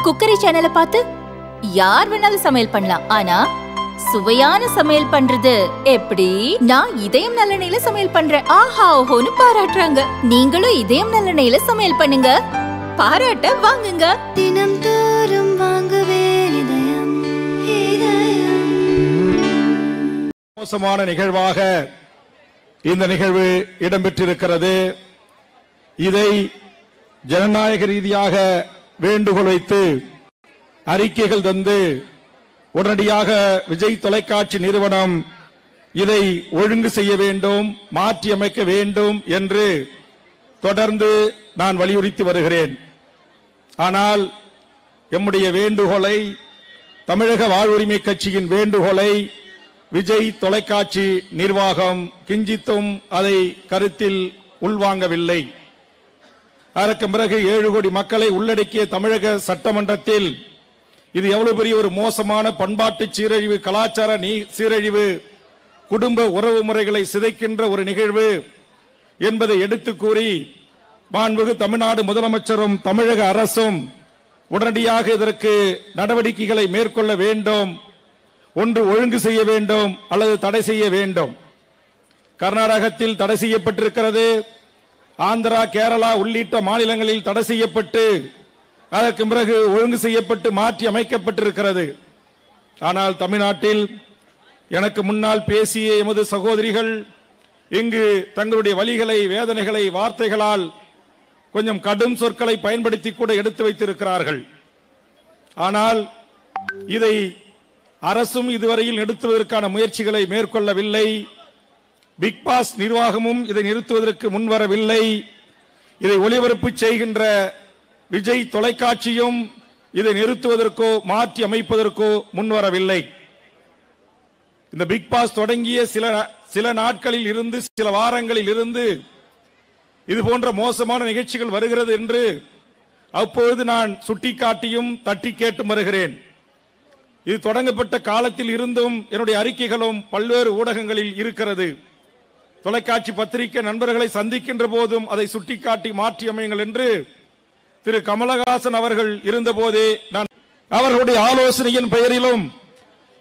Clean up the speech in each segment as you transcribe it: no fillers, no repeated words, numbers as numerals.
Cookery சேனலை பார்த்து யார் வேணாலும் சமையல் பண்ணலாம். ஆனா சுவையான சமையல் பண்றது எப்படி? நான் இதயம் நல்லெண்ணெயில சமையல் பண்றேன். ஆஹா ஓஹோன்னு பாராட்டுறாங்க. நீங்களும் இதயம் நல்லெண்ணெயில சமையல் பண்ணுங்க, பாராட்ட வாங்குங்க. தினம் தோறும் வாங்குவே இதயம். மோசமான நிகழ்வாக இந்த நிகழ்வு இடம்பெற்றிருக்கிறது. இதை ஜனநாயக ரீதியாக வேண்டுகோள் வைத்து அறிக்கைகள் தந்து உடனடியாக விஜய் தொலைக்காட்சி நிறுவனம் இதை ஒழுங்கு செய்ய வேண்டும், மாற்றி அமைக்க வேண்டும் என்று தொடர்ந்து நான் வலியுறுத்தி வருகிறேன். ஆனால் எம்முடைய வேண்டுகோளை, தமிழக வாழ்வுரிமை கட்சியின் வேண்டுகோளை விஜய் தொலைக்காட்சி நிர்வாகம் கிஞ்சித்தும் அதை கருத்தில் உள்வாங்கவில்லை. அதற்கு பிறகு 7 கோடி மக்களை உள்ளடக்கிய தமிழக சட்டமன்றத்தில் இது எவ்வளவு பெரிய ஒரு மோசமான பண்பாட்டு சீரழிவு, கலாச்சார சீரழிவு, குடும்ப உறவு முறைகளை சிதைக்கின்ற ஒரு நிகழ்வு என்பதை எடுத்து கூறி மாண்புமிகு தமிழ்நாடு முதலமைச்சரும் தமிழக அரசும் உடனடியாக இதற்கு நடவடிக்கைகளை மேற்கொள்ள வேண்டும். ஒன்று ஒழுங்கு செய்ய வேண்டும் அல்லது தடை செய்ய வேண்டும். கர்நாடகத்தில் தடை செய்யப்பட்டிருக்கிறது. ஆந்திரா, கேரளா உள்ளிட்ட மாநிலங்களில் தடை செய்யப்பட்டு அதற்கு பிறகு ஒழுங்கு செய்யப்பட்டு மாற்றி அமைக்கப்பட்டிருக்கிறது. ஆனால் தமிழ்நாட்டில் எனக்கு முன்னால் பேசிய எமது சகோதரிகள் இங்கு தங்களுடைய வலிகளை, வேதனைகளை வார்த்தைகளால் கொஞ்சம் கடும் சொற்களை பயன்படுத்தி கூட எடுத்து வைத்திருக்கிறார்கள். ஆனால் இதை அரசும் இதுவரையில் நிறுத்துவதற்கான முயற்சிகளை மேற்கொள்ளவில்லை. பிக் பாஸ் நிர்வாகமும் இதை நிறுத்துவதற்கு முன்வரவில்லை. இதை ஒளிபரப்பு செய்கின்ற விஜய் தொலைக்காட்சியும் இதை நிறுத்துவதற்கோ மாற்றி அமைப்பதற்கோ முன்வரவில்லை. இந்த பிக் பாஸ் தொடங்கிய சில நாட்களில் இருந்து, சில வாரங்களில் இருந்து இது போன்ற மோசமான நிகழ்ச்சிகள் வருகிறது என்று அப்பொழுது நான் சுட்டிக்காட்டியும் தட்டி கேட்டு வருகிறேன். இது தொடங்கப்பட்ட காலத்தில் இருந்தும் என்னுடைய அறிக்கைகளும் பல்வேறு ஊடகங்களில் இருக்கிறது. தொலைக்காட்சி பத்திரிகை நண்பர்களை சந்திக்கின்ற போதும் அதை சுட்டிக்காட்டி மாற்றி அமையுங்கள் என்று திரு கமலஹாசன் அவர்கள் இருந்த போதே நான் அவர்களுடைய ஆலோசனையின் பெயரிலும்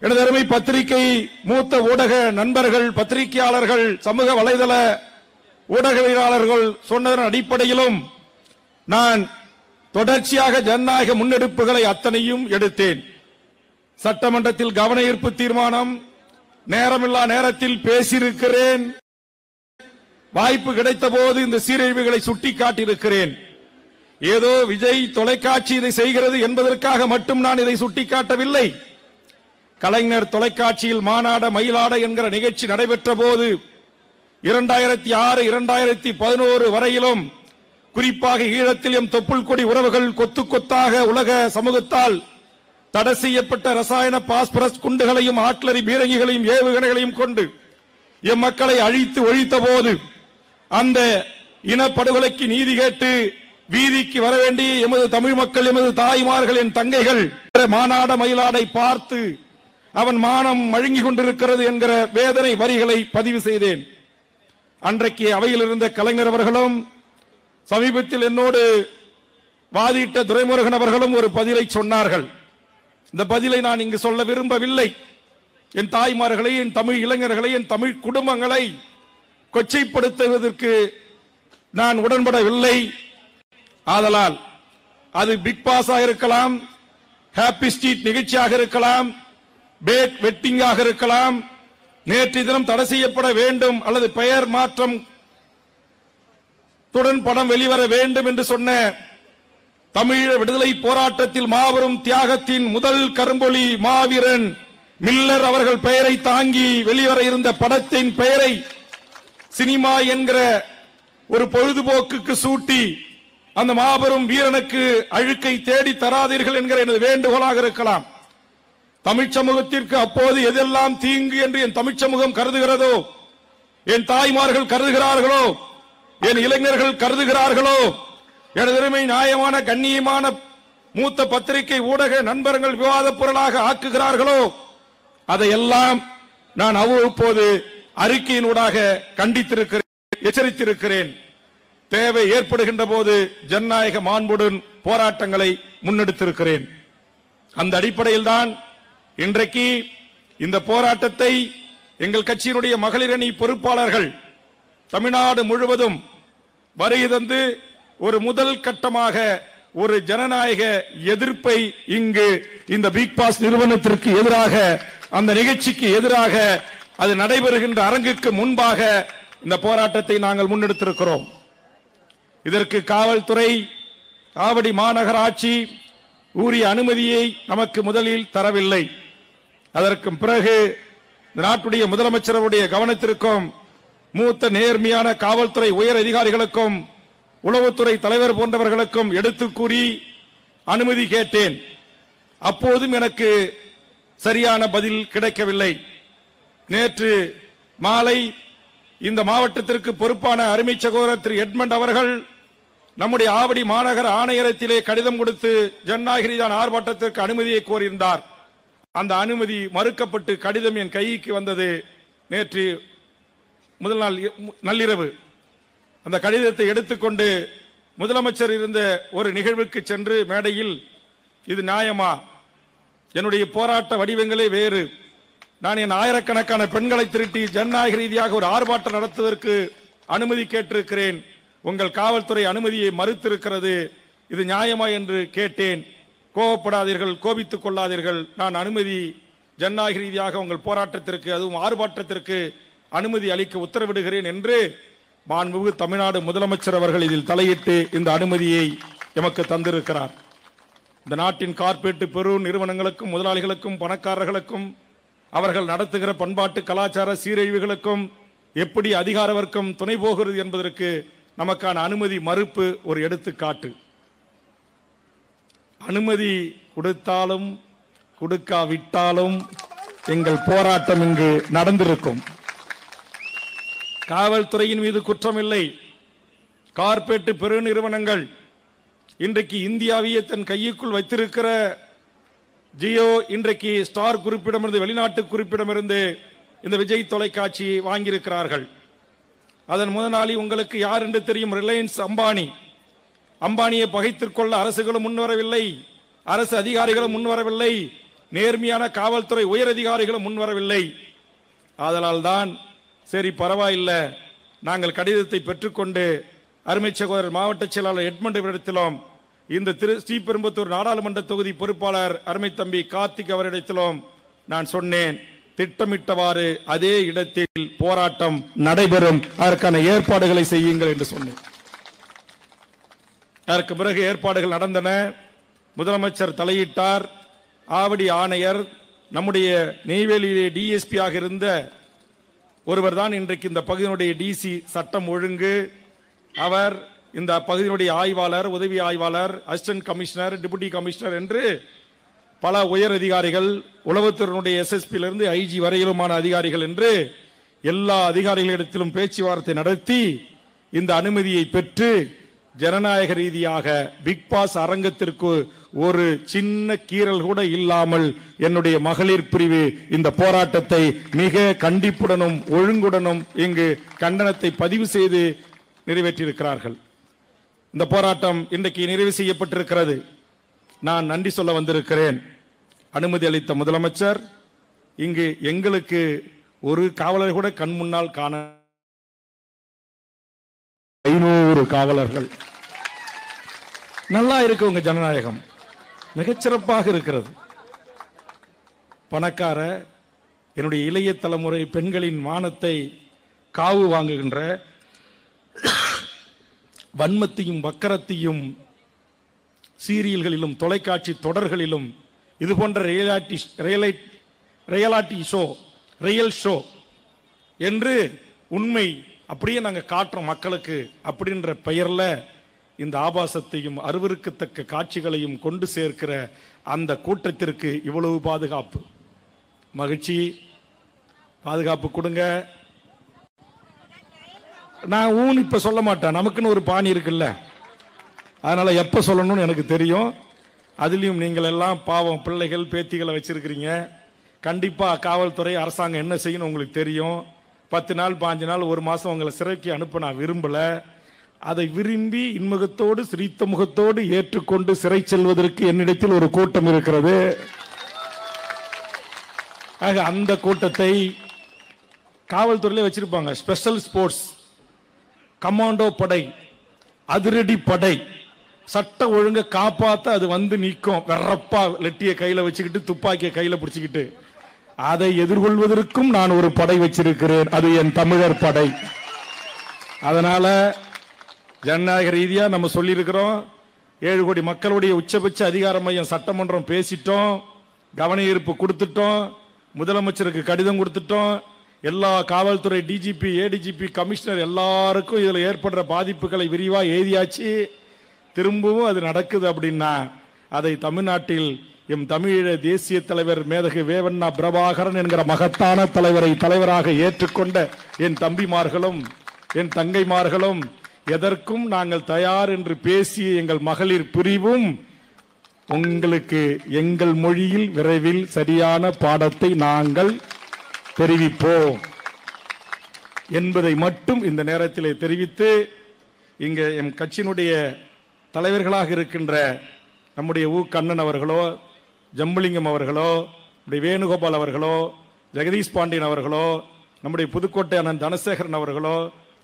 எனது அருமை பத்திரிகை மூத்த ஊடக நண்பர்கள், பத்திரிகையாளர்கள், சமூக வலைதள ஊடகவியலாளர்கள் சொன்னதன் அடிப்படையிலும் நான் தொடர்ச்சியாக ஜனநாயக முன்னெடுப்புகளை அத்தனையும் எடுத்தேன். சட்டமன்றத்தில் கவன ஈர்ப்பு தீர்மானம், நேரமில்லா நேரத்தில் பேசியிருக்கிறேன். வாய்ப்பு கிடைத்த போது இந்த சீரழிவுகளை சுட்டிக்காட்டியிருக்கிறேன். ஏதோ விஜய் தொலைக்காட்சி இதை செய்கிறது என்பதற்காக மட்டும் நான் இதை சுட்டிக்காட்டவில்லை. கலைஞர் தொலைக்காட்சியில் மாநாட மயிலாட என்கிற நிகழ்ச்சி நடைபெற்ற போது 2006, 2011 வரையிலும் குறிப்பாக ஈழத்தில் எம் தொப்புள் கொடி உறவுகள் கொத்து கொத்தாக உலக சமூகத்தால் தடை செய்யப்பட்ட ரசாயன பாஸ்பரஸ் குண்டுகளையும் ஆட்லரி பீரங்கிகளையும் ஏவுகணைகளையும் கொண்டு எம் மக்களை அழித்து ஒழித்த போது அந்த இனப்படுகொலைக்கு நீதி கேட்டு வீதிக்கு வர வேண்டிய எமது தமிழ் மக்கள், எமது தாய்மார்கள், என் தங்கைகள் மாநாட மயிலாடை பார்த்து அவன் மானம் மழுங்கி கொண்டிருக்கிறது என்கிற வேதனை வரிகளை பதிவு செய்தேன். அன்றைக்கு அவையில் இருந்த கலைஞர் அவர்களும் சமீபத்தில் என்னோடு வாதிட்ட துரைமுருகன் அவர்களும் ஒரு பதிலை சொன்னார்கள். இந்த பதிலை நான் இங்கு சொல்ல விரும்பவில்லை. என் தாய்மார்களை, என் தமிழ் இளைஞர்களை, என் தமிழ் குடும்பங்களை கொச்சைப்படுத்துவதற்கு நான் உடன்படவில்லை. ஆதலால் அது பிக் பாஸா இருக்கலாம், ஹாப்பி ஸ்ட்ரீட் நிகழ்ச்சியாக இருக்கலாம், பேட் வெட்டிங்காக இருக்கலாம், நேற்று தினம் தடை செய்யப்பட வேண்டும் அல்லது பெயர் மாற்றம் துடன் படம் வெளிவர வேண்டும் என்று சொன்ன தமிழீழ விடுதலை போராட்டத்தில் மாபெரும் தியாகத்தின் முதல் கரும்பொலி மாவீரன் மில்லர் அவர்கள் பெயரை தாங்கி வெளிவர இருந்த படத்தின் பெயரை சினிமா என்கிற ஒரு பொழுதுபோக்குக்கு சூட்டி அந்த மாபெரும் வீரனுக்கு அழுக்கை தேடி தராதீர்கள் என்கிற எனது வேண்டுகோளாக இருக்கலாம். தமிழ் சமூகத்திற்கு அப்போது எதெல்லாம் தீங்கு என்று என் தமிழ் சமூகம் கருதுகிறதோ, என் தாய்மார்கள் கருதுகிறார்களோ, என் இளைஞர்கள் கருதுகிறார்களோ, எனது அருமை நியாயமான கண்ணியமான மூத்த பத்திரிகை ஊடக நண்பர்கள் விவாத பொருளாக ஆக்குகிறார்களோ, அதையெல்லாம் நான் அவ்வப்போது அறிக்கையினூடாக கண்டித்திருக்கிறேன், எச்சரித்திருக்கிறேன். தேவை ஏற்படுகின்ற போது ஜனநாயக மாண்புடன் போராட்டங்களை முன்னெடுத்திருக்கிறேன். அந்த அடிப்படையில் தான் இன்றைக்கு இந்த போராட்டத்தை எங்கள் கட்சியினுடைய மகளிர் அணி பொறுப்பாளர்கள் தமிழ்நாடு முழுவதும் வருகை தந்து ஒரு முதல் கட்டமாக ஒரு ஜனநாயக எதிர்ப்பை இங்கு இந்த பிக் பாஸ் நிறுவனத்திற்கு எதிராக, அந்த நிகழ்ச்சிக்கு எதிராக, அது நடைபெறுகின்ற அரங்குக்கு முன்பாக இந்த போராட்டத்தை நாங்கள் முன்னெடுத்திருக்கிறோம். இதற்கு காவல்துறை, ஆவடி மாநகராட்சி உரிய அனுமதியை நமக்கு முதலில் தரவில்லை. அதற்கு பிறகு நாட்டுடைய முதலமைச்சருடைய கவனத்திற்கும் மூத்த நேர்மையான காவல்துறை உயர் அதிகாரிகளுக்கும் உளவுத்துறை தலைவர் போன்றவர்களுக்கும் எடுத்து கூறி அனுமதி கேட்டேன். அப்போதும் எனக்கு சரியான பதில் கிடைக்கவில்லை. நேற்று மாலை இந்த மாவட்டத்திற்கு பொறுப்பான அருமை சகோதரர் திரு எட்மண்ட் அவர்கள் நம்முடைய ஆவடி மாநகர ஆணையரத்திலே கடிதம் கொடுத்து ஜனநாயக ஆர்ப்பாட்டத்திற்கு அனுமதியை கோரியிருந்தார். அந்த அனுமதி மறுக்கப்பட்டு கடிதம் என் கைக்கு வந்தது நேற்று முதல் நாள் நள்ளிரவு. அந்த கடிதத்தை எடுத்துக்கொண்டு முதலமைச்சர் இருந்த ஒரு நிகழ்வுக்கு சென்று மேடையில், இது நியாயமா? என்னுடைய போராட்ட வடிவங்களே வேறு. நான் என் ஆயிரக்கணக்கான பெண்களை திரட்டி ஜனநாயக ரீதியாக ஒரு ஆர்ப்பாட்டம் நடத்துவதற்கு அனுமதி கேட்டிருக்கிறேன். உங்கள் காவல்துறை அனுமதியை மறுத்திருக்கிறது. இது நியாயமா என்று கேட்டேன். கோபப்படாதீர்கள், கோபித்துக் கொள்ளாதீர்கள். நான் அனுமதி ஜனநாயக ரீதியாக உங்கள் போராட்டத்திற்கு, அதுவும் ஆர்ப்பாட்டத்திற்கு அனுமதி அளிக்க உத்தரவிடுகிறேன் என்று மாண்புமிகு தமிழ்நாடு முதலமைச்சர் அவர்கள் இதில் தலையிட்டு இந்த அனுமதியை எமக்கு தந்திருக்கிறார். இந்த நாட்டின் கார்ப்பரேட் பெரு நிறுவனங்களுக்கும் முதலாளிகளுக்கும் பணக்காரர்களுக்கும் அவர்கள் நடத்துகிற பண்பாட்டு கலாச்சார சீரழிவுகளுக்கும் எப்படி அதிகார வர்க்கம் துணை போகிறது என்பதற்கு நமக்கான அனுமதி மறுப்பு ஒரு எடுத்துக்காட்டு. அனுமதி கொடுத்தாலும் கொடுக்காவிட்டாலும் எங்கள் போராட்டம் இங்கு நடந்திருக்கும். காவல்துறையின் மீது குற்றம் இல்லை. கார்ப்பரேட் பெரு நிறுவனங்கள் இன்றைக்கு இந்தியாவையே தன் கையுக்குள் வைத்திருக்கிற ஜியோ இன்றைக்கு ஸ்டார் குறிப்பிடமிருந்து, வெளிநாட்டு குறிப்பிடமிருந்து இந்த விஜய் தொலைக்காட்சியை வாங்கியிருக்கிறார்கள். அதன் முதலாளி உங்களுக்கு யார் என்று தெரியும், ரிலையன்ஸ் அம்பானி. அம்பானியை பகைத்துக் கொள்ள அரசுகளும் முன்வரவில்லை, அரசு அதிகாரிகளும் முன்வரவில்லை, நேர்மையான காவல்துறை உயர் அதிகாரிகளும் முன்வரவில்லை. ஆதலால் தான் சரி பரவாயில்லை, நாங்கள் கடிதத்தை பெற்றுக்கொண்டு அருமை சகோதரர் மாவட்ட செயலாளர் எட்மண்ட் இடத்திலும் இந்த ஸ்ரீபெரும்புத்தூர் நாடாளுமன்ற தொகுதி பொறுப்பாளர் அருமை தம்பி கார்த்திக் அவரிடத்திலும் நான் சொன்னேன், திட்டமிட்டவாறு அதே இடத்தில் போராட்டம் நடைபெறும், அதற்கான ஏற்பாடுகளை செய்யுங்கள் என்று சொன்னேன். அதற்கு பிறகு ஏற்பாடுகள் நடந்தன. முதலமைச்சர் தலையிட்டார். ஆவடி ஆணையர், நம்முடைய நெய்வேலியிலே டிஎஸ்பியாக இருந்த ஒருவர் தான் இன்றைக்கு இந்த பகுதியினுடைய டிசி சட்டம் ஒழுங்கு. அவர் இந்த பகுதியினுடைய ஆய்வாளர், உதவி ஆய்வாளர், அசிஸ்டன்ட் கமிஷனர், டெபுட்டி கமிஷனர் என்று பல உயர் அதிகாரிகள், உளவுத்துறையினுடைய எஸ்எஸ்பியிலிருந்து ஐஜி வரையிலுமான அதிகாரிகள் என்று எல்லா அதிகாரிகளிடத்திலும் பேச்சுவார்த்தை நடத்தி இந்த அனுமதியை பெற்று ஜனநாயக ரீதியாக பிக் பாஸ் அரங்கத்திற்கு ஒரு சின்ன கீறல் கூட இல்லாமல் என்னுடைய மகளிர் பிரிவு இந்த போராட்டத்தை மிக கண்டிப்புடனும் ஒழுங்குடனும் இங்கு கண்டனத்தை பதிவு செய்து நிறைவேற்றியிருக்கிறார்கள். இந்த போராட்டம் இன்றைக்கு நிறைவு செய்யப்பட்டிருக்கிறது. நான் நன்றி சொல்ல வந்திருக்கிறேன். அனுமதி அளித்த முதலமைச்சர், இங்கு எங்களுக்கு ஒரு காவலர் கூட கண் முன்னால் காண 500 காவலர்கள். நல்லா இருக்கு உங்க ஜனநாயகம், மிகச்சிறப்பாக இருக்கிறது. பணக்கார என்னுடைய இளைய தலைமுறை பெண்களின் மானத்தை காவு வாங்குகின்ற வன்மத்தையும் வக்கரத்தையும் சீரியல்களிலும் தொலைக்காட்சி தொடர்களிலும் இது போன்ற ரியல் ஷோ என்று உண்மை அப்படியே நாங்கள் காட்டுறோம் மக்களுக்கு அப்படின்ற பெயர்ல இந்த ஆபாசத்தையும் அருவருக்கத்தக்க காட்சிகளையும் கொண்டு சேர்க்கிற அந்த கூட்டத்திற்கு இவ்வளவு பாதுகாப்பு. மகிழ்ச்சி, பாதுகாப்பு கொடுங்க. நான் ஊன் இப்ப சொல்ல மாட்டேன், நமக்குன்னு ஒரு பாணி இருக்குல்ல, அதனால எப்ப சொல்லணும்னு எனக்கு தெரியும். அதுலயும் நீங்கள் எல்லாம் பாவம் பிள்ளைகள் பேத்திகளை வச்சிருக்கிறீங்க. கண்டிப்பா காவல்துறை அரசாங்கம் என்ன செய்யணும் உங்களுக்கு தெரியும். 10 நாள் 5 நாள் 1 மாசம் உங்களை சிறைக்கு அனுப்ப நான் விரும்பல. அதை விரும்பி இன்முகத்தோடு சிரித்த முகத்தோடு ஏற்றுக்கொண்டு சிறை செல்வதற்கு என்னிடத்தில் ஒரு கூட்டம் இருக்கிறது. ஆக அந்த கூட்டத்தை காவல்துறையில வச்சிருப்பாங்க. ஸ்பெஷல் ஸ்போர்ட்ஸ், கமாண்டோ படை, அதிரடி படை, சட்ட ஒழுங்க காப்பாத்த அது வந்து நிற்கும். வெறப்பா லெட்டிய கையில வச்சுக்கிட்டு துப்பாக்கிய கையில பிடிச்சுக்கிட்டு அதை எதிர்கொள்வதற்கும் நான் ஒரு படை வச்சிருக்கிறேன். அது என் தமிழர் படை. அதனால ஜனநாயக ரீதியா நம்ம சொல்லியிருக்கிறோம். 7 கோடி மக்களுடைய உச்சபட்ச அதிகார மையம் சட்டமன்றம் பேசிட்டோம், கவன ஈர்ப்பு கொடுத்துட்டோம், முதலமைச்சருக்கு கடிதம் கொடுத்துட்டோம். எல்லா காவல்துறை டிஜிபி, ஏடிஜிபி, கமிஷனர் எல்லாருக்கும் இதுல ஏற்படுற பாதிப்புகளை விரிவா எழுதியாச்சு. திரும்பவும் அது நடக்குது அப்படின்னா அதை தமிழ்நாட்டில் எம் தமிழீழ தேசிய தலைவர் மேதகு வேவண்ணா பிரபாகரன் என்கிற மகத்தான தலைவரை தலைவராக ஏற்றுக்கொண்ட என் தம்பிமார்களும் என் தங்கைமார்களும் எதற்கும் நாங்கள் தயார் என்று பேசிய எங்கள் மகளிர் பிரிவும் உங்களுக்கு எங்கள் மொழியில் விரைவில் சரியான பாடத்தை நாங்கள் தெரிவிப்போம் என்பதை மட்டும் இந்த நேரத்தில் தெரிவித்து, இங்க எம் கட்சியினுடைய தலைவர்களாக இருக்கின்ற நம்முடைய உ கண்ணன் அவர்களோ, ஜம்புலிங்கம் அவர்களோ, நம்முடைய வேணுகோபால் அவர்களோ, ஜெகதீஷ் பாண்டியன் அவர்களோ, நம்முடைய புதுக்கோட்டை அண்ணன் தனசேகரன் அவர்களோ,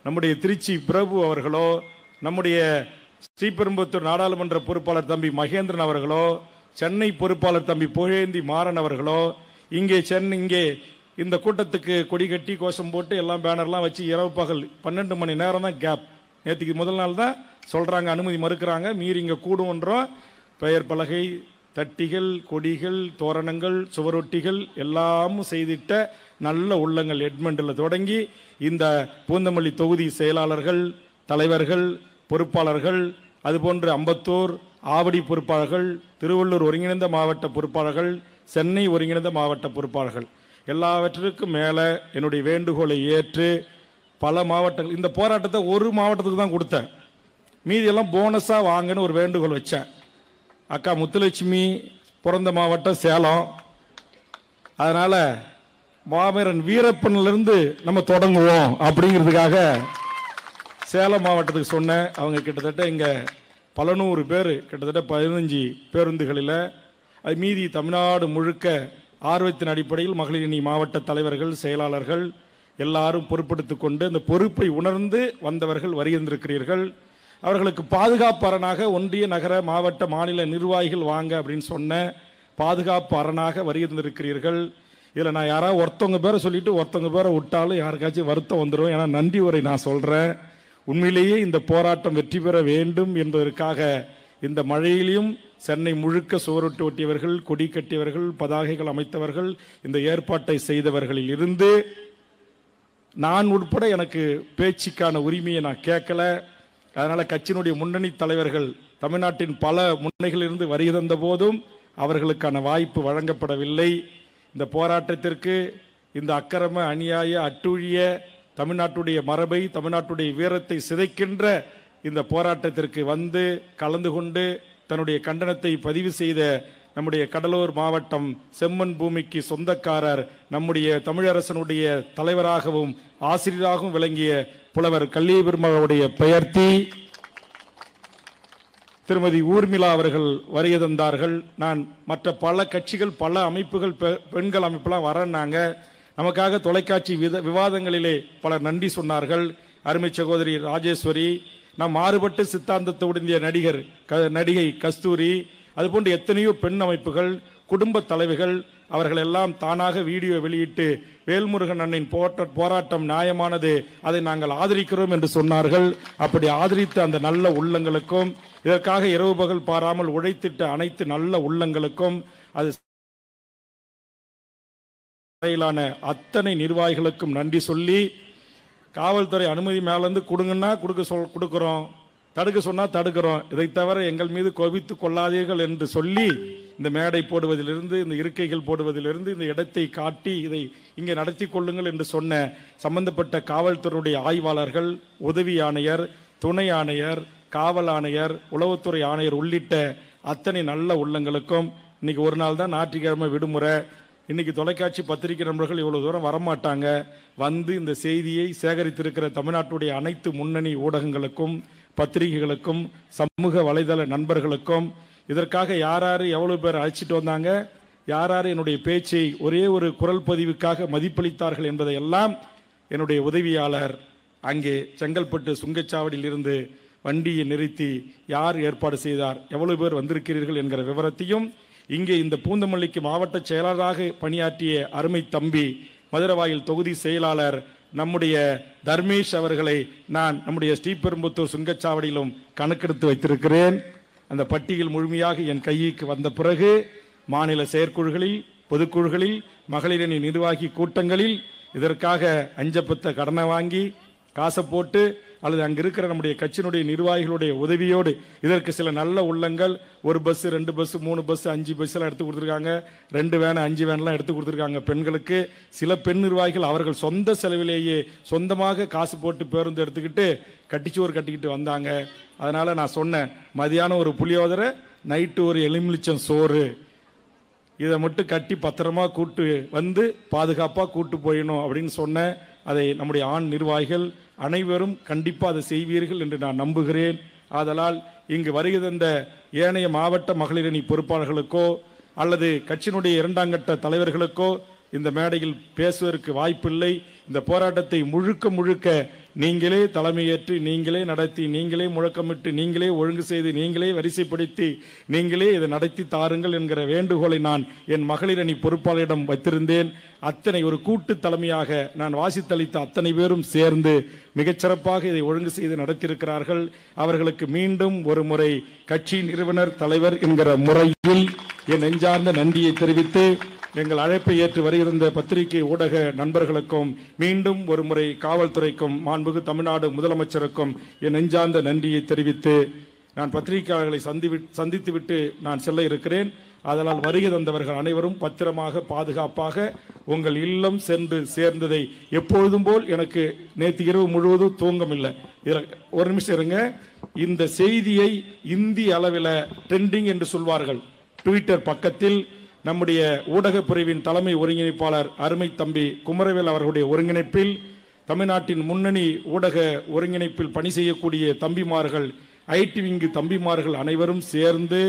நம்முடைய திருச்சி பிரபு அவர்களோ, நம்முடைய ஸ்ரீபெரும்புத்தூர் நாடாளுமன்ற பொறுப்பாளர் தம்பி மகேந்திரன் அவர்களோ, சென்னை பொறுப்பாளர் தம்பி புகழேந்தி மாறன் அவர்களோ, இங்கே இந்த கூட்டத்துக்கு கொடி கட்டி கோஷம் போட்டு எல்லாம் பேனர்லாம் வச்சு இரவு பகல் 12 மணி நேரம் தான் கேப். நேற்றுக்கு முதல் நாள் தான் சொல்றாங்க, அனுமதி மறுக்கிறாங்க, மீறி இங்கே கூடுவோன்றோம். பெயர் பலகை, தட்டிகள், கொடிகள், தோரணங்கள், சுவரொட்டிகள் எல்லாமும் செய்திட்ட நல்ல உள்ளங்கள் எட்மண்டில் தொடங்கி இந்த பூந்தமல்லி தொகுதி செயலாளர்கள், தலைவர்கள், பொறுப்பாளர்கள், அதுபோன்று அம்பத்தூர், ஆவடி பொறுப்பாளர்கள், திருவள்ளூர் ஒருங்கிணைந்த மாவட்ட பொறுப்பாளர்கள், சென்னை ஒருங்கிணைந்த மாவட்ட பொறுப்பாளர்கள் எல்லாவற்றிற்கும் மேலே என்னுடைய வேண்டுகோளை ஏற்று பல மாவட்டங்கள் இந்த போராட்டத்தை ஒரு மாவட்டத்துக்கு தான் கொடுத்தேன். மீதியெல்லாம் போனஸாக வாங்கன்னு ஒரு வேண்டுகோள் வச்சேன். அக்கா முத்துலட்சுமி பிறந்த மாவட்டம் சேலம். அதனால் மாவீரன் வீரப்பனிலிருந்து நம்ம தொடங்குவோம் அப்படிங்கிறதுக்காக சேலம் மாவட்டத்துக்கு சொன்னேன். அவங்க கிட்டத்தட்ட இங்கே பல நூறு பேர், கிட்டத்தட்ட 15 பேருந்துகளில், அது மீதி தமிழ்நாடு முழுக்க ஆர்வத்தின் அடிப்படையில் மகளிரணி மாவட்ட தலைவர்கள், செயலாளர்கள் எல்லாரும் பொறுப்பெடுத்துக் கொண்டு இந்த பொறுப்பை உணர்ந்து வந்தவர்கள் வருகின்றிருக்கிறீர்கள். அவர்களுக்கு பாதுகாப்பு அரணாக ஒன்றிய, நகர, மாவட்ட, மாநில நிர்வாகிகள் வாங்க அப்படின்னு சொன்ன பாதுகாப்பு அரணாக வருகின்றிருக்கிறீர்கள். இதில் நான் யாராவது ஒருத்தவங்க பேரை சொல்லிட்டு ஒருத்தவங்க பேரை விட்டாலும் யாருக்காச்சும் வருத்தம் வந்துடும். ஏன்னா நன்றி உரை நான் சொல்கிறேன். உண்மையிலேயே இந்த போராட்டம் வெற்றி பெற வேண்டும் என்பதற்காக இந்த மழையிலையும் சென்னை முழுக்க சுவரொட்டி ஒட்டியவர்கள், கொடி கட்டியவர்கள், பதாகைகள் அமைத்தவர்கள், இந்த ஏற்பாட்டை செய்தவர்களில் இருந்து நான் உட்பட எனக்கு பேச்சுக்கான உரிமையை நான் கேட்கல. அதனால கட்சியினுடைய முன்னணி தலைவர்கள் தமிழ்நாட்டின் பல முன்னைகளிலிருந்து வருகை தந்த போதும் அவர்களுக்கான வாய்ப்பு வழங்கப்படவில்லை. இந்த போராட்டத்திற்கு இந்த அக்கிரம, அநியாய, அட்டூழிய தமிழ்நாட்டுடைய மரபை, தமிழ்நாட்டுடைய வீரத்தை சிதைக்கின்ற இந்த போராட்டத்திற்கு வந்து கலந்து கொண்டு தன்னுடைய கண்டனத்தை பதிவு செய்த நம்முடைய கடலூர் மாவட்டம் செம்மன் பூமிக்கு சொந்தக்காரர், நம்முடைய தமிழரசனுடைய தலைவராகவும் ஆசிரியராகவும் விளங்கிய புலவர் கல்லியபெருமாளுடைய பெயர்த்தி திருமதி ஊர்மிளா அவர்கள் வருகை தந்தார்கள். நான் மற்ற பல கட்சிகள், பல அமைப்புகள், பெண்கள் அமைப்பெல்லாம் வரன்னாங்க. நமக்காக தொலைக்காட்சி விவாதங்களிலே பலர் நன்றி சொன்னார்கள். அருமை சகோதரி ராஜேஸ்வரி, நாம் மாறுபட்டு சித்தாந்தத்தை உடைய நடிகை கஸ்தூரி, அதுபோன்று எத்தனையோ பெண் அமைப்புகள், குடும்ப தலைவிகள், அவர்கள் எல்லாம் தானாக வீடியோ வெளியிட்டு வேல்முருகன் அண்ணன் போராட்டம் நியாயமானது, அதை நாங்கள் ஆதரிக்கிறோம் என்று சொன்னார்கள். அப்படி ஆதரித்த அந்த நல்ல உள்ளங்களுக்கும், இதற்காக இரவு பகல் பாராமல் உழைத்திட்ட அனைத்து நல்ல உள்ளங்களுக்கும், அது அத்தனை நிர்வாகிகளுக்கும் நன்றி சொல்லி, காவல்துறை அனுமதி மேலேருந்து கொடுங்கன்னா கொடுக்குறோம், தடுக்க சொன்னா தடுக்கிறோம், இதை தவிர எங்கள் மீது கோபித்து கொள்ளாதீர்கள் என்று சொல்லி இந்த மேடை போடுவதிலிருந்து, இந்த இருக்கைகள் போடுவதிலிருந்து, இந்த இடத்தை காட்டி இதை இங்கே நடத்தி கொள்ளுங்கள் என்று சொன்ன சம்பந்தப்பட்ட காவல்துறையுடைய ஆய்வாளர்கள், உதவி ஆணையர், துணை ஆணையர், காவல் ஆணையர், உளவுத்துறை ஆணையர் உள்ளிட்ட அத்தனை நல்ல உள்ளங்களுக்கும், இன்னைக்கு ஒரு நாள் தான் ஞாயிற்றுக்கிழமை விடுமுறை, இன்னைக்கு தொலைக்காட்சி பத்திரிகை நண்பர்கள் இவ்வளவு தூரம் வரமாட்டாங்க, வந்து இந்த செய்தியை சேகரித்திருக்கிற தமிழ்நாட்டுடைய அனைத்து முன்னணி ஊடகங்களுக்கும், பத்திரிகைகளுக்கும் சமூக வலைதள நண்பர்களுக்கும், இதற்காக யார் யார் எவ்வளவு பேர் அழைச்சிட்டு வந்தாங்க, யார் யார் என்னுடைய பேச்சை ஒரே ஒரு குரல் பதிவுக்காக மதிப்பளித்தார்கள் என்பதை எல்லாம் என்னுடைய உதவியாளர் அங்கே செங்கல்பட்டு சுங்கச்சாவடியில் இருந்து வண்டியை நிறுத்தி யார் ஏற்பாடு செய்தார், எவ்வளவு பேர் வந்திருக்கிறீர்கள் என்கிற விவரத்தையும், இங்கே இந்த பூந்தமல்லிக்கு மாவட்ட செயலாளராக பணியாற்றிய அருமை தம்பி மதுரவாயில் தொகுதி செயலாளர் நம்முடைய தர்மேஷ் அவர்களை நான் நம்முடைய ஸ்ரீபெரும்புத்தூர் சுங்கச்சாவடியிலும் கணக்கெடுத்து வைத்திருக்கிறேன். அந்த பட்டியல் முழுமையாக என் கைக்கு வந்த பிறகு மாநில செயற்குழுகளில், பொதுக்குழுகளில், மகளிரணி நிர்வாகி கூட்டங்களில் இதற்காக அஞ்சப்பத்த கடனை வாங்கி காசை போட்டு அல்லது அங்கே இருக்கிற நம்முடைய கட்சியினுடைய நிர்வாகிகளுடைய உதவியோடு இதற்கு சில நல்ல உள்ளங்கள் ஒரு பஸ், 2 பஸ், 3 பஸ், 5 பஸ் எல்லாம் எடுத்து கொடுத்துருக்காங்க. 2 வேன், 5 வேன்லாம் எடுத்து கொடுத்துருக்காங்க பெண்களுக்கு. சில பெண் நிர்வாகிகள் அவர்கள் சொந்த செலவிலேயே சொந்தமாக காசு போட்டு பேருந்து எடுத்துக்கிட்டு கட்டிச்சோறு கட்டிக்கிட்டு வந்தாங்க. அதனால நான் சொன்னேன், மதியானம் ஒரு புளியோதரை, நைட்டு ஒரு எலுமிச்சம் சோறு, இதை மட்டும் கட்டி பத்திரமா கூட்டு வந்து பாதுகாப்பாக கூட்டு போயிடணும் அப்படின்னு சொன்னேன். அதை நம்முடைய ஆண் நிர்வாகிகள் அனைவரும் கண்டிப்பாக அதை செய்வீர்கள் என்று நான் நம்புகிறேன். ஆதலால் இங்கு வருகை தந்த ஏனைய மாவட்ட மகளிரணி பொறுப்பாளர்களுக்கோ அல்லது கட்சியினுடைய 2ஆம் கட்ட தலைவர்களுக்கோ இந்த மேடையில் பேசுவதற்கு வாய்ப்பில்லை. இந்த போராட்டத்தை முழுக்க முழுக்க நீங்களே தலைமையேற்று, நீங்களே நடத்தி, நீங்களே முழக்கமிட்டு, நீங்களே ஒழுங்கு செய்து, நீங்களே வரிசைப்படுத்தி, நீங்களே இதை நடத்தி தாருங்கள் என்கிற வேண்டுகோளை நான் என் மகளிரணி பொறுப்பாளரிடம் வைத்திருந்தேன். அத்தனை ஒரு கூட்டு தலைமையாக நான் வாசித்தளித்த அத்தனை பேரும் சேர்ந்து மிகச்சிறப்பாக இதை ஒழுங்கு செய்து நடத்தியிருக்கிறார்கள். அவர்களுக்கு மீண்டும் ஒரு முறை கட்சி நிறுவனர் தலைவர் என்கிற முறையில் என் நெஞ்சார்ந்த நன்றியை தெரிவித்து, எங்கள் அழைப்பை ஏற்று வருகிற பத்திரிகை ஊடக நண்பர்களுக்கும், மீண்டும் ஒரு முறை காவல்துறைக்கும், மாண்புமிகு தமிழ்நாடு முதலமைச்சருக்கும் என் நெஞ்சார்ந்த நன்றியை தெரிவித்து, நான் பத்திரிகையாளர்களை சந்தித்துவிட்டு நான் செல்ல இருக்கிறேன். அதனால் வருகை தந்தவர்கள் அனைவரும் பத்திரமாக பாதுகாப்பாக உங்கள் இல்லம் சென்று சேர்ந்ததை எப்பொழுதும் போல் எனக்கு நேற்று இரவு முழுவதும் தூங்கமில்லை. ஒரு நிமிஷம் இருங்க. இந்த செய்தியை இந்திய அளவில் ட்ரெண்டிங் என்று சொல்வார்கள். ட்விட்டர் பக்கத்தில் நம்முடைய ஊடக பிரிவின் தலைமை ஒருங்கிணைப்பாளர் அருமை தம்பி குமரவேல் அவர்களுடைய ஒருங்கிணைப்பில், தமிழ்நாட்டின் முன்னணி ஊடக ஒருங்கிணைப்பில் பணி செய்யக்கூடிய தம்பிமார்கள், ஐடி விங்கு தம்பிமார்கள் அனைவரும் சேர்ந்து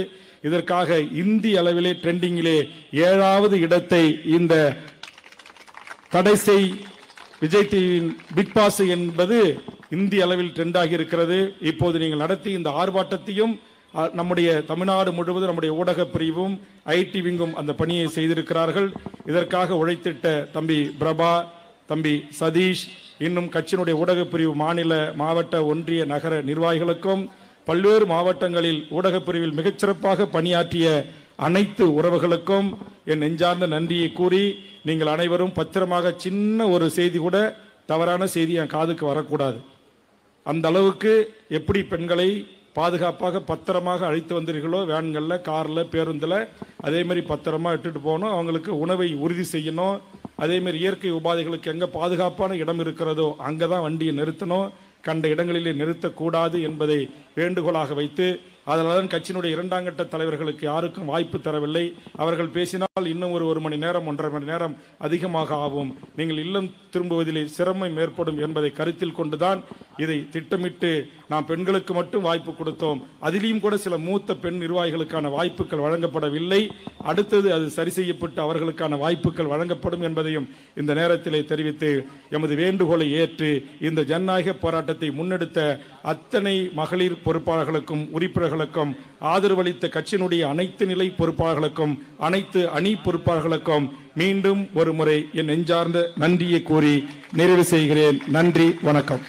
இதற்காக இந்திய அளவிலே ட்ரெண்டிங்கிலே 7வது இடத்தை இந்த கடைசி விஜய் டிவியின் பிக் பாஸ் என்பது இந்திய அளவில் ட்ரெண்டாகி இருக்கிறது. இப்போது நீங்கள் நடத்தி இந்த ஆர்ப்பாட்டத்தையும் நம்முடைய தமிழ்நாடு முழுவதும் நம்முடைய ஊடக பிரிவும் ஐடி விங்கும் அந்த பணியை செய்திருக்கிறார்கள். இதற்காக உழைத்திட்ட தம்பி பிரபா, தம்பி சதீஷ், இன்னும் கட்சியினுடைய ஊடக பிரிவு மாநில, மாவட்ட, ஒன்றிய, நகர நிர்வாகிகளுக்கும், பல்வேறு மாவட்டங்களில் ஊடக பிரிவில் மிகச்சிறப்பாக பணியாற்றிய அனைத்து உறவுகளுக்கும் என் நெஞ்சார்ந்த நன்றியை கூறி, நீங்கள் அனைவரும் பத்திரமாக, சின்ன ஒரு செய்தி கூட தவறான செய்தி என் காதுக்கு வரக்கூடாது. அந்த அளவுக்கு எப்படி பெண்களை பாதுகாப்பாக பத்திரமாக அழைத்து வந்தீர்களோ, வேன்களில், காரில், பேருந்தில், அதே மாதிரி பத்திரமா இட்டுட்டு போகணும். அவங்களுக்கு உணவை உறுதி செய்யணும். அதே மாதிரி இயற்கை உபாதைகளுக்கு எங்கே பாதுகாப்பான இடம் இருக்கிறதோ அங்கே தான் வண்டியை நிறுத்தணும். கண்ட இடங்களிலே நிறுத்தக்கூடாது என்பதை வேண்டுகோளாக வைத்து, அதனால்தான் கட்சியினுடைய 2ஆம் கட்ட தலைவர்களுக்கு யாருக்கும் வாய்ப்பு தரவில்லை. அவர்கள் பேசினால் இன்னும் ஒரு மணி நேரம், 1.5 மணி நேரம் அதிகமாக ஆகும். நீங்கள் இல்லம் திரும்புவதிலே சிரமம் ஏற்படும் என்பதை கருத்தில் கொண்டுதான் இதை திட்டமிட்டு நாம் பெண்களுக்கு மட்டும் வாய்ப்பு கொடுத்தோம். அதிலையும் கூட சில மூத்த பெண் நிர்வாகிகளுக்கான வாய்ப்புகள் வழங்கப்படவில்லை. அடுத்தது அது சரி செய்யப்பட்டு அவர்களுக்கான வாய்ப்புகள் வழங்கப்படும் என்பதையும் இந்த நேரத்திலே தெரிவித்து, எமது வேண்டுகோளை ஏற்று இந்த ஜனநாயக போராட்டத்தை முன்னெடுத்த அத்தனை மகளிர் பொறுப்பாளர்களுக்கும், உறுப்பினர்களுக்கும், ஆதரவளித்த கட்சியினுடைய அனைத்து நிலை பொறுப்பாளர்களுக்கும், அனைத்து அணி பொறுப்பாளர்களுக்கும் மீண்டும் ஒரு முறை என் நெஞ்சார்ந்த நன்றியை கூறி நிறைவு செய்கிறேன். நன்றி, வணக்கம்.